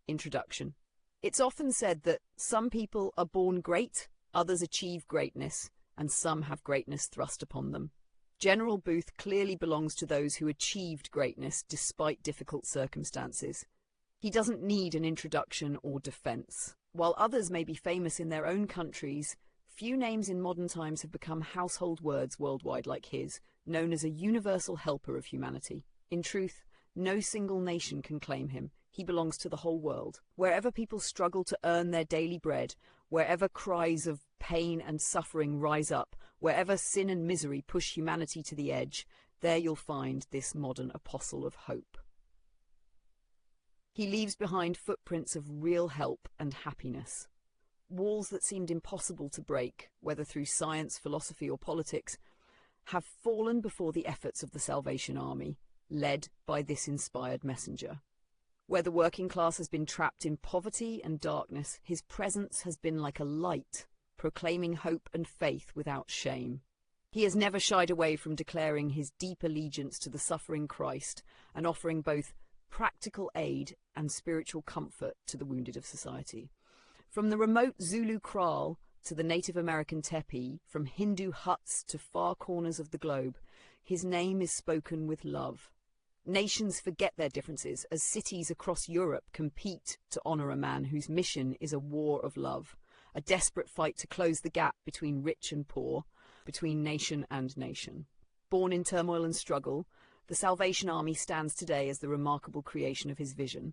Introduction. It's often said that some people are born great, others achieve greatness, and some have greatness thrust upon them. General Booth clearly belongs to those who achieved greatness despite difficult circumstances. He doesn't need an introduction or defense. While others may be famous in their own countries, few names in modern times have become household words worldwide like his, known as a universal helper of humanity. In truth, no single nation can claim him. He belongs to the whole world. Wherever people struggle to earn their daily bread, wherever cries of pain and suffering rise up, wherever sin and misery push humanity to the edge, there you'll find this modern apostle of hope. He leaves behind footprints of real help and happiness. Walls that seemed impossible to break, whether through science, philosophy, or politics, have fallen before the efforts of the Salvation Army, led by this inspired messenger. Where the working class has been trapped in poverty and darkness, his presence has been like a light, proclaiming hope and faith without shame. He has never shied away from declaring his deep allegiance to the suffering Christ and offering both practical aid and spiritual comfort to the wounded of society. From the remote Zulu kraal to the Native American teepee, from Hindu huts to far corners of the globe, his name is spoken with love. Nations forget their differences as cities across Europe compete to honour a man whose mission is a war of love, a desperate fight to close the gap between rich and poor, between nation and nation. Born in turmoil and struggle, the Salvation Army stands today as the remarkable creation of his vision.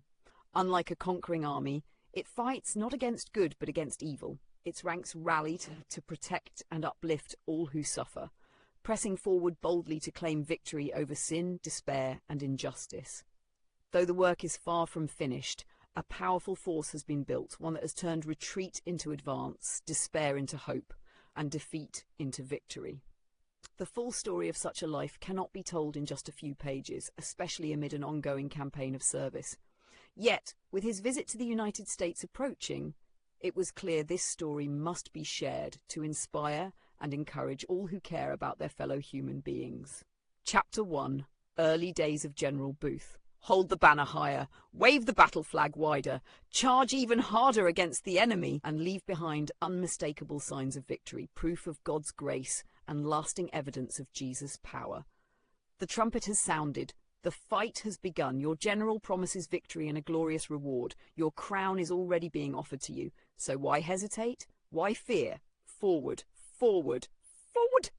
Unlike a conquering army, it fights not against good but against evil. Its ranks rally to protect and uplift all who suffer, pressing forward boldly to claim victory over sin, despair, and injustice. Though the work is far from finished, a powerful force has been built, one that has turned retreat into advance, despair into hope, and defeat into victory. The full story of such a life cannot be told in just a few pages, especially amid an ongoing campaign of service. Yet, with his visit to the United States approaching, it was clear this story must be shared to inspire and encourage all who care about their fellow human beings. Chapter 1. Early Days of General Booth. Hold the banner higher, wave the battle flag wider, charge even harder against the enemy, and leave behind unmistakable signs of victory, proof of God's grace, and lasting evidence of Jesus' power. The trumpet has sounded. The fight has begun. Your general promises victory and a glorious reward. Your crown is already being offered to you. So why hesitate? Why fear? Forward, forward, forward!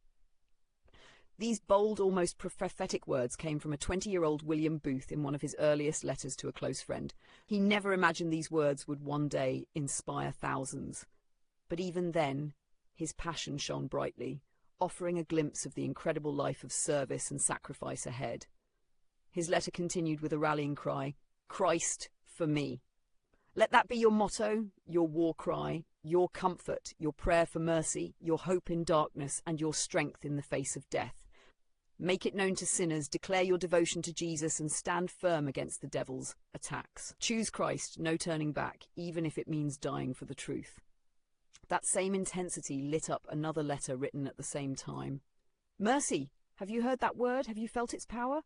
These bold, almost prophetic words came from a 20-year-old William Booth in one of his earliest letters to a close friend. He never imagined these words would one day inspire thousands. But even then, his passion shone brightly, offering a glimpse of the incredible life of service and sacrifice ahead. His letter continued with a rallying cry, "Christ for me." Let that be your motto, your war cry, your comfort, your prayer for mercy, your hope in darkness, and your strength in the face of death. Make it known to sinners, declare your devotion to Jesus, and stand firm against the devil's attacks. Choose Christ, no turning back, even if it means dying for the truth. That same intensity lit up another letter written at the same time. Mercy, have you heard that word? Have you felt its power?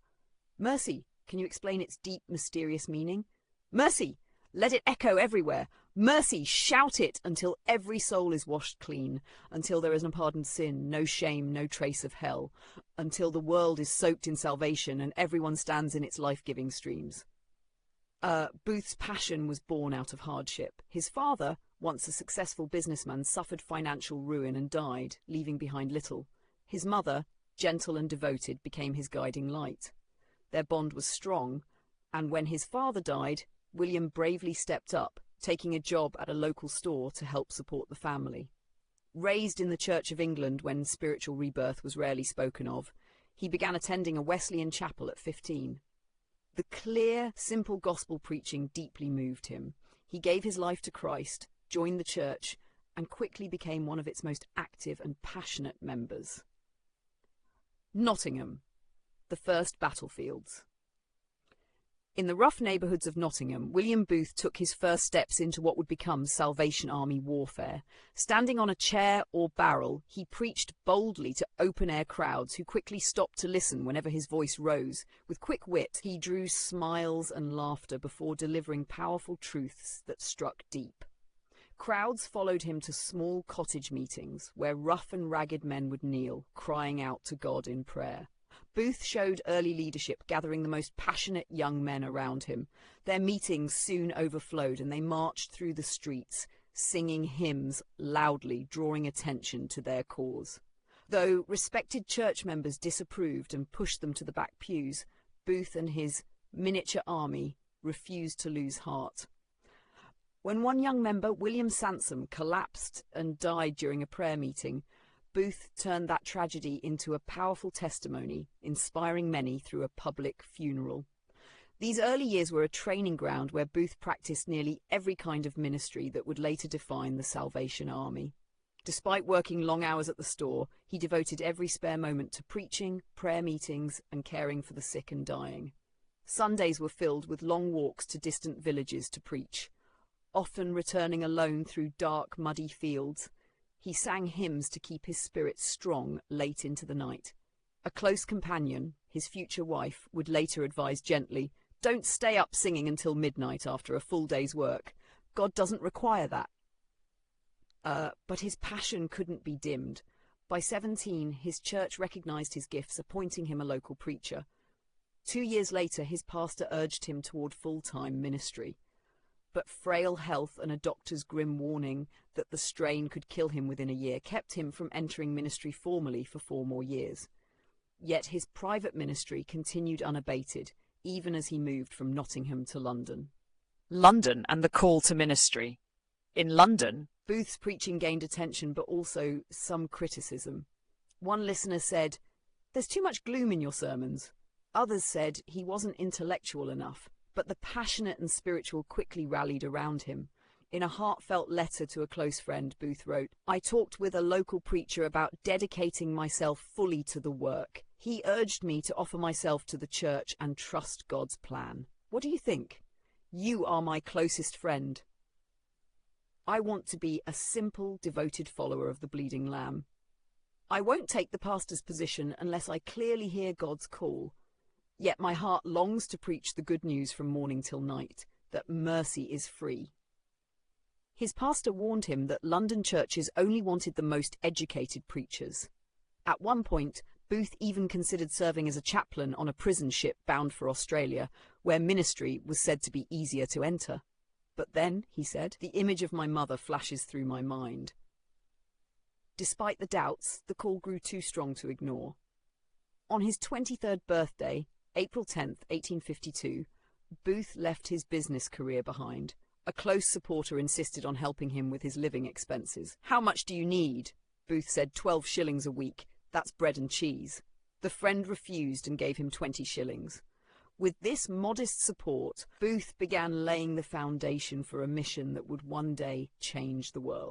Mercy, can you explain its deep, mysterious meaning? Mercy, let it echo everywhere. Mercy, shout it until every soul is washed clean, until there is no pardoned sin, no shame, no trace of hell, until the world is soaked in salvation and everyone stands in its life-giving streams. Booth's passion was born out of hardship. His father, once a successful businessman, suffered financial ruin and died, leaving behind little. His mother, gentle and devoted, became his guiding light. Their bond was strong, and when his father died, William bravely stepped up, taking a job at a local store to help support the family. Raised in the Church of England when spiritual rebirth was rarely spoken of, he began attending a Wesleyan chapel at 15. The clear, simple gospel preaching deeply moved him. He gave his life to Christ, joined the church, and quickly became one of its most active and passionate members. Nottingham, the first battlefields. In the rough neighbourhoods of Nottingham, William Booth took his first steps into what would become Salvation Army warfare. Standing on a chair or barrel, he preached boldly to open-air crowds who quickly stopped to listen whenever his voice rose. With quick wit, he drew smiles and laughter before delivering powerful truths that struck deep. Crowds followed him to small cottage meetings where rough and ragged men would kneel, crying out to God in prayer. Booth showed early leadership, gathering the most passionate young men around him. Their meetings soon overflowed, and they marched through the streets, singing hymns loudly, drawing attention to their cause. Though respected church members disapproved and pushed them to the back pews, Booth and his miniature army refused to lose heart. When one young member, William Sansom, collapsed and died during a prayer meeting, Booth turned that tragedy into a powerful testimony, inspiring many through a public funeral. These early years were a training ground where Booth practiced nearly every kind of ministry that would later define the Salvation Army. Despite working long hours at the store, he devoted every spare moment to preaching, prayer meetings, and caring for the sick and dying. Sundays were filled with long walks to distant villages to preach, often returning alone through dark, muddy fields. He sang hymns to keep his spirits strong late into the night. A close companion, his future wife, would later advise gently, "Don't stay up singing until midnight after a full day's work. God doesn't require that." But his passion couldn't be dimmed. By 17, his church recognized his gifts, appointing him a local preacher. 2 years later, his pastor urged him toward full-time ministry. But frail health and a doctor's grim warning that the strain could kill him within a year kept him from entering ministry formally for 4 more years. Yet his private ministry continued unabated, even as he moved from Nottingham to London. London and the call to ministry. In London, Booth's preaching gained attention, but also some criticism. One listener said, "There's too much gloom in your sermons." Others said he wasn't intellectual enough. But the passionate and spiritual quickly rallied around him. In a heartfelt letter to a close friend, Booth wrote, "I talked with a local preacher about dedicating myself fully to the work. He urged me to offer myself to the church and trust God's plan. What do you think? You are my closest friend. I want to be a simple, devoted follower of the Bleeding Lamb. I won't take the pastor's position unless I clearly hear God's call. Yet my heart longs to preach the good news from morning till night, that mercy is free." His pastor warned him that London churches only wanted the most educated preachers. At one point, Booth even considered serving as a chaplain on a prison ship bound for Australia, where ministry was said to be easier to enter. "But then," he said, "the image of my mother flashes through my mind." Despite the doubts, the call grew too strong to ignore. On his 23rd birthday, April 10th, 1852, Booth left his business career behind. A close supporter insisted on helping him with his living expenses. "How much do you need?" Booth said, 12 shillings a week. That's bread and cheese. The friend refused and gave him 20 shillings. With this modest support, Booth began laying the foundation for a mission that would one day change the world.